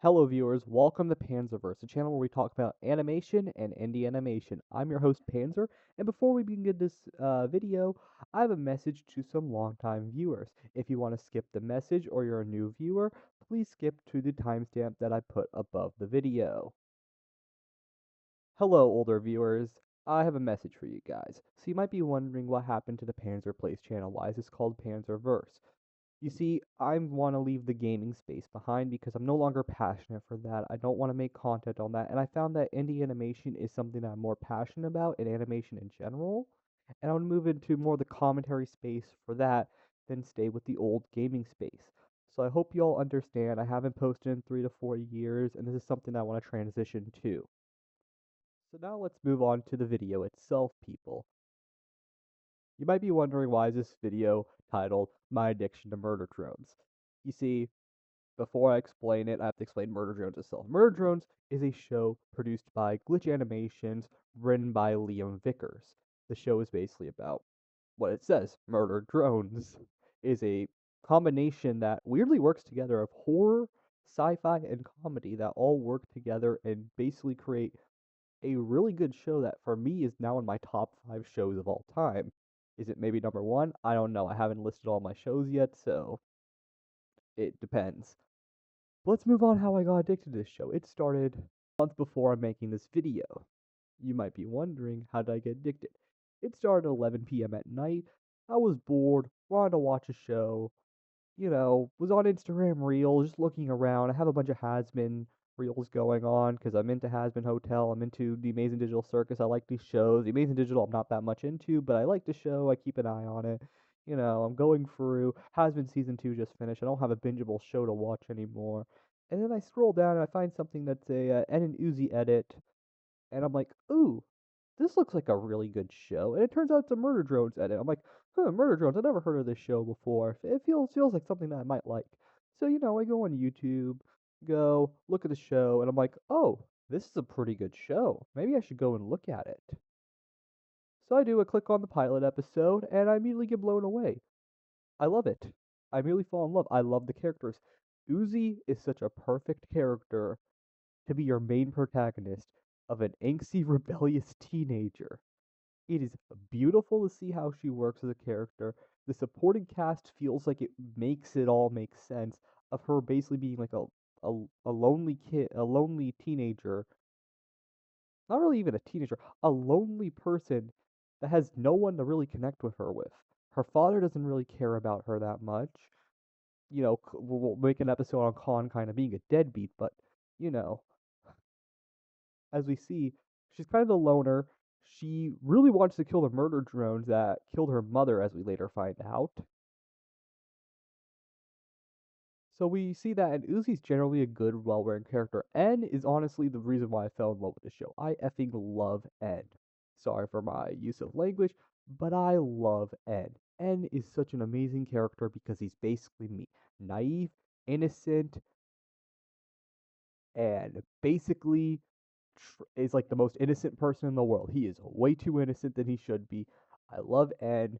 Hello, viewers. Welcome to PanzerVerse, a channel where we talk about animation and indie animation. I'm your host, Panzer, and before we begin this video, I have a message to some longtime viewers. If you want to skip the message or you're a new viewer, please skip to the timestamp that I put above the video. Hello, older viewers. I have a message for you guys. So you might be wondering what happened to the Panzer Plays channel. Why is this called PanzerVerse? You see, I want to leave the gaming space behind because I'm no longer passionate for that. I don't want to make content on that. And I found that indie animation is something that I'm more passionate about and animation in general. And I want to move into more of the commentary space for that than stay with the old gaming space. So I hope you all understand. I haven't posted in 3 to 4 years, and this is something I want to transition to. So now let's move on to the video itself, people. You might be wondering why is this video titled My Addiction to Murder Drones? You see, before I explain it, I have to explain Murder Drones itself. Murder Drones is a show produced by Glitch Animations, written by Liam Vickers. The show is basically about what it says, Murder Drones. Is a combination that weirdly works together of horror, sci-fi, and comedy that all work together and basically create a really good show that for me is now in my top 5 shows of all time. Is it maybe number one? I don't know. I haven't listed all my shows yet, so it depends. Let's move on how I got addicted to this show. It started a month before I'm making this video. You might be wondering, how did I get addicted? It started at 11 p.m. at night. I was bored, wanted to watch a show, was on Instagram Reels, just looking around. I have a bunch of Hasbin Reels going on because I'm into Hasbin Hotel. I'm into The Amazing Digital Circus. I like these shows. The Amazing Digital, I'm not that much into, but I like the show. I keep an eye on it. I'm going through. Hasbin season 2 just finished. I don't have a bingeable show to watch anymore. And then I scroll down and I find something that's a Ed and Uzi edit, and I'm like, ooh, this looks like a really good show. And it turns out it's a Murder Drones edit. I'm like, huh, Murder Drones. I've never heard of this show before. It feels like something that I might like. So I go on YouTube, go look at the show, and I'm like, oh, this is a pretty good show. Maybe I should go and look at it. So I do. I click on the pilot episode, and I immediately get blown away. I love it. I immediately fall in love. I love the characters. Uzi is such a perfect character to be your main protagonist of an angsty, rebellious teenager. It is beautiful to see how she works as a character. The supporting cast feels like it makes it all make sense of her basically being like a lonely kid, a lonely teenager, not really even a teenager, a lonely person that has no one to really connect with her with. Her father doesn't really care about her that much. We'll make an episode on Khan kind of being a deadbeat, but you know, as we see, she's kind of a loner. She really wants to kill the murder drones that killed her mother, as we later find out. So we see that, and Uzi's generally a good, well-written character. N is honestly the reason why I fell in love with the show. I effing love N. Sorry for my use of language, but I love N. N is such an amazing character because he's basically me. Naive, innocent, and basically is like the most innocent person in the world. He is way too innocent than he should be. I love Ed.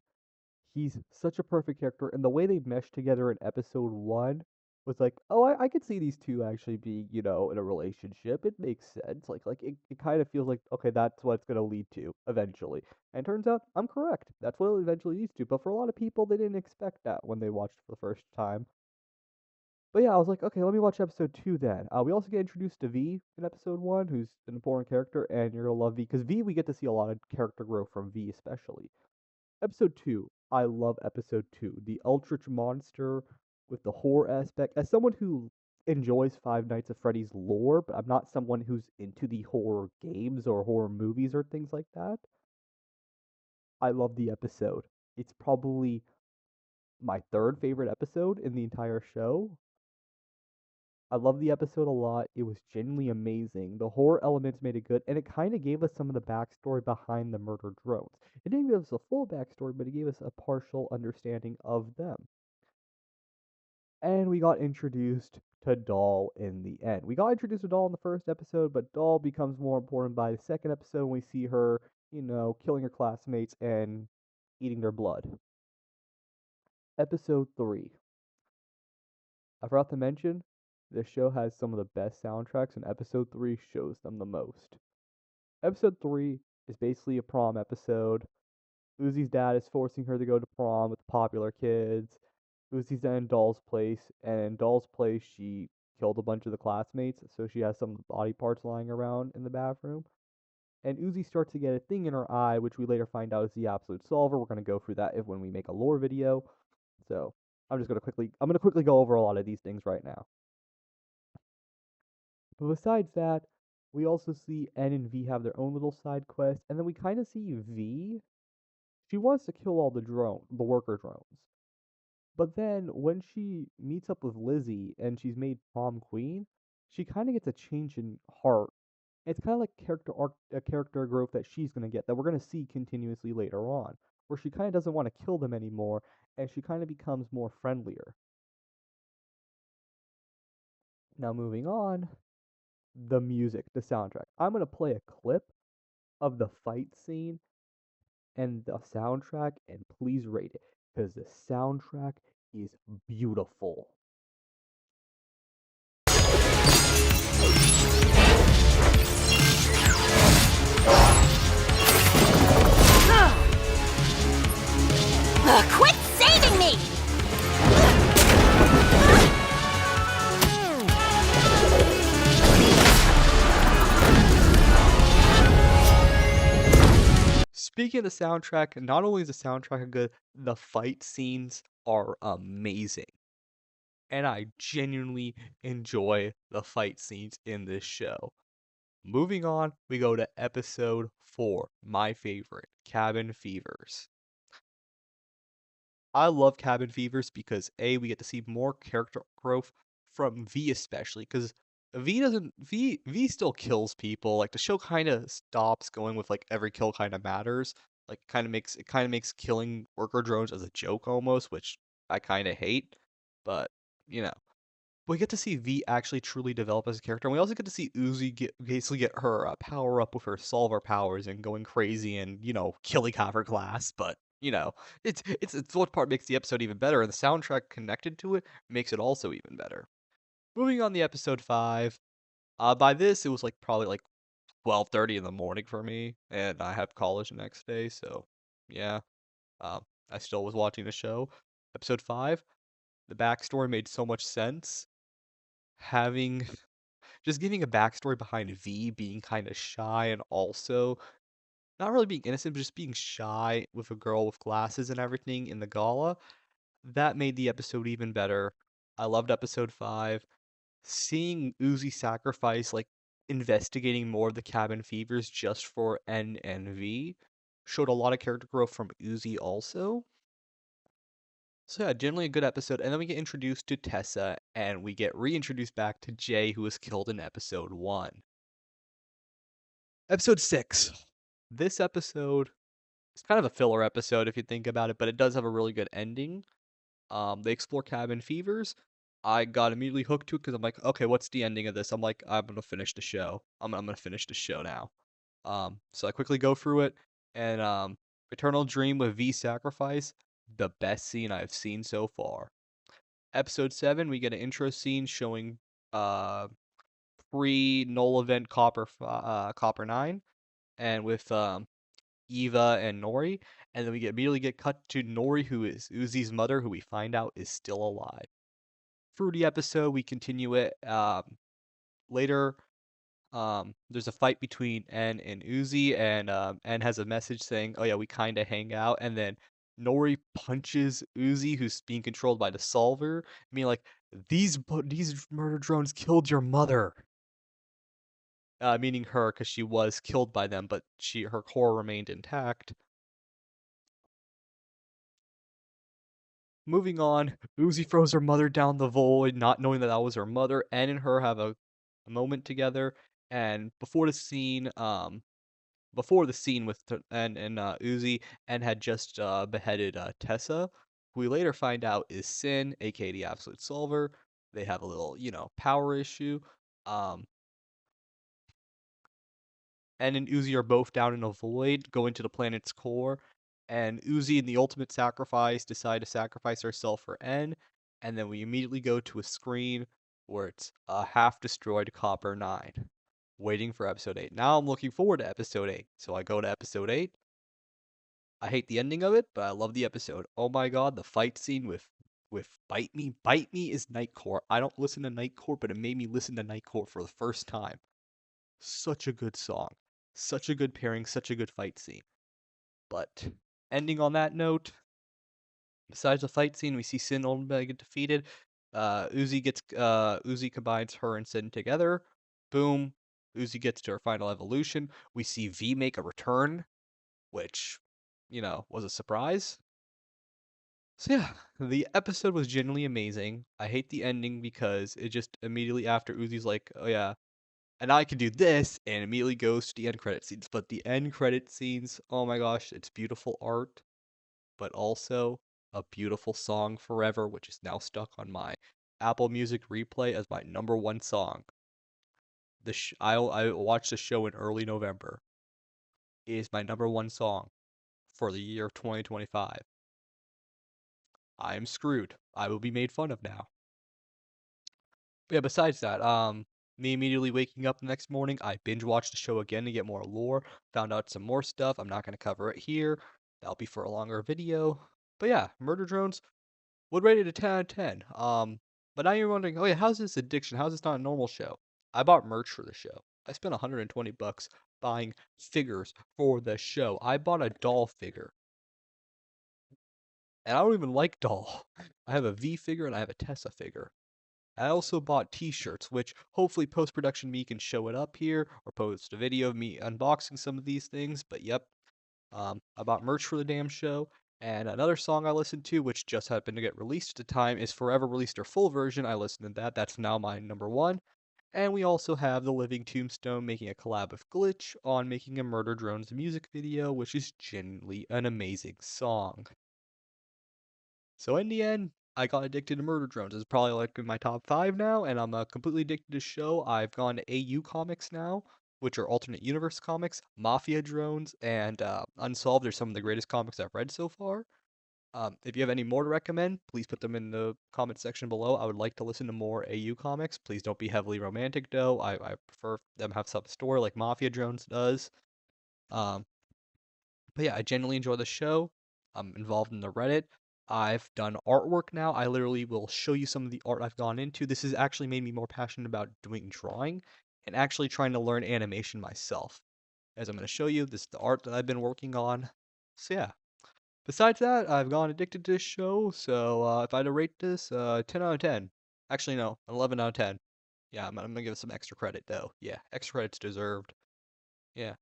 He's such a perfect character, and the way they meshed together in episode one was like, oh, I could see these two actually being, in a relationship. It makes sense. It kind of feels like, okay, that's what it's gonna lead to eventually. And turns out I'm correct. That's what it eventually leads to. But for a lot of people, they didn't expect that when they watched for the first time. But yeah, I was like, okay, let me watch episode two then. We also get introduced to V in episode one, who's an important character, and you're gonna love V because V, we get to see a lot of character growth from V, especially. Episode two, I love episode two. The Eldritch monster with the horror aspect. As someone who enjoys Five Nights at Freddy's lore, but I'm not someone who's into the horror games or horror movies or things like that. I love the episode. It's probably my third favorite episode in the entire show. I love the episode a lot. It was genuinely amazing. The horror elements made it good, and it kind of gave us some of the backstory behind the murder drones. It didn't give us a full backstory, but it gave us a partial understanding of them. And we got introduced to Doll in the end. We got introduced to Doll in the first episode, but Doll becomes more important by the second episode when we see her, killing her classmates and eating their blood. Episode 3. I forgot to mention, This show has some of the best soundtracks, and episode 3 shows them the most. Episode 3 is basically a prom episode. Uzi's dad is forcing her to go to prom with popular kids. Uzi's in Doll's place, and in Doll's place, she killed a bunch of the classmates, so she has some of the body parts lying around in the bathroom. And Uzi starts to get a thing in her eye, which we later find out is the absolute solver. We're gonna go through that when we make a lore video. So I'm gonna quickly go over a lot of these things right now. But besides that, we also see N and V have their own little side quest, and then we kind of see V. She wants to kill all the worker drones. But then when she meets up with Lizzie and she's made prom queen, she kind of gets a change in heart. It's kind of like a character growth that she's gonna get that we're gonna see continuously later on, where she kind of doesn't want to kill them anymore, and she kind of becomes more friendlier. Now moving on, the music, the soundtrack. I'm gonna play a clip of the fight scene and the soundtrack, and please rate it because the soundtrack is beautiful. Quit saving me! Speaking of the soundtrack, not only is the soundtrack good, the fight scenes are amazing. And I genuinely enjoy the fight scenes in this show. Moving on, we go to episode 4, my favorite, Cabin Fevers. I love Cabin Fevers because A, we get to see more character growth from V especially, because V still kills people. Like the show kind of stops going with like every kill kind of matters. Like kind of makes killing worker drones as a joke almost, which I kind of hate. But you know, we get to see V actually truly develop as a character, and we also get to see Uzi basically get her power up with her solver powers and going crazy and killing half her class. But it's what part makes the episode even better, and the soundtrack connected to it makes it also even better. Moving on to episode 5. By this it was like probably like 12:30 in the morning for me, and I have college the next day, so yeah. Um, I still was watching the show. Episode 5. The backstory made so much sense. Having just giving a backstory behind V being kind of shy and also not really being innocent, but just being shy with a girl with glasses and everything in the gala, that made the episode even better. I loved episode 5. Seeing Uzi sacrifice, like investigating more of the cabin fevers just for N and V, showed a lot of character growth from Uzi also. So yeah, generally a good episode, and then we get introduced to Tessa, and we get reintroduced back to Jay, who was killed in episode 1. Episode 6. This episode is kind of a filler episode if you think about it, but it does have a really good ending. They explore cabin fevers. I got immediately hooked to it because I'm like, okay, what's the ending of this? I'm like, I'm gonna finish the show. I'm gonna finish the show now. So I quickly go through it, and Eternal Dream with V Sacrifice, the best scene I've seen so far. Episode 7, we get an intro scene showing pre null event Copper 9, and with Eva and Nori, and then we immediately get cut to Nori, who is Uzi's mother, who we find out is still alive. Through the episode, we continue it. Later, there's a fight between N and Uzi, and N has a message saying, "Oh yeah, we kind of hang out," and then Nori punches Uzi, who's being controlled by the Solver, meaning like these murder drones killed your mother. Meaning her, because she was killed by them, but her core remained intact. Moving on, Uzi throws her mother down the void, not knowing that was her mother. N and her have a moment together, and before the scene with N and Uzi, N had just beheaded Tessa, who we later find out is Sin, aka the Absolute Solver. They have a little, power issue. Um, N and Uzi are both down in a void, going to the planet's core, and Uzi, in the ultimate sacrifice, decide to sacrifice herself for N, and then we immediately go to a screen where it's a half-destroyed Copper 9, waiting for episode 8. Now I'm looking forward to episode 8. So I go to episode 8. I hate the ending of it, but I love the episode. Oh my god, the fight scene with Bite Me. Bite Me is Nightcore. I don't listen to Nightcore, but it made me listen to Nightcore for the first time. Such a good song. Such a good pairing, such a good fight scene. But ending on that note, besides the fight scene, we see Sin and Omega get defeated. Uzi combines her and Sin together. Boom. Uzi gets to her final evolution. We see V make a return, which, was a surprise. So yeah, the episode was genuinely amazing. I hate the ending because it just immediately after Uzi's like, oh yeah, and I can do this, and immediately goes to the end credit scenes. But the end credit scenes, oh my gosh, it's beautiful art, but also a beautiful song forever, which is now stuck on my Apple Music replay as my number one song. I watched the show in early November. It is my number one song for the year 2025. I am screwed. I will be made fun of now. But yeah, besides that, me immediately waking up the next morning, I binge watched the show again to get more lore, found out some more stuff. I'm not going to cover it here. That'll be for a longer video. But yeah, Murder Drones would rate it a 10 out of 10. But now you're wondering, oh yeah, how's this addiction? How's this not a normal show? I bought merch for the show. I spent 120 bucks buying figures for the show. I bought a doll figure. And I don't even like doll. I have a V figure and I have a Tessa figure. I also bought t-shirts, which hopefully post-production me can show it up here or post a video of me unboxing some of these things. But yep, I bought merch for the damn show. And another song I listened to, which just happened to get released at the time, is Forever released their full version. I listened to that. That's now my number one. And we also have The Living Tombstone making a collab with Glitch on making a Murder Drones music video, which is genuinely an amazing song. So in the end, I got addicted to Murder Drones. It's probably like in my top 5 now, and I'm completely addicted to the show. I've gone to AU Comics now, which are alternate universe comics. Mafia Drones and Unsolved are some of the greatest comics I've read so far. If you have any more to recommend, please put them in the comment section below. I would like to listen to more AU comics. Please don't be heavily romantic, though. I prefer them have some story like Mafia Drones does. Um, but yeah, I genuinely enjoy the show. I'm involved in the Reddit. I've done artwork now. I literally will show you some of the art I've gone into. This has actually made me more passionate about doing drawing and actually trying to learn animation myself. As I'm going to show you, this is the art that I've been working on. So yeah. Besides that, I've gone addicted to this show. So if I had to rate this, 10 out of 10. Actually, no, 11 out of 10. Yeah, I'm going to give it some extra credit though. Yeah, extra credit's deserved. Yeah.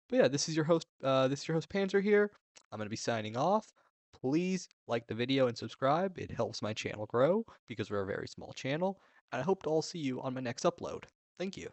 But yeah, this is your host Panzer here. I'm gonna be signing off. Please like the video and subscribe. It helps my channel grow because we're a very small channel. And I hope to all see you on my next upload. Thank you.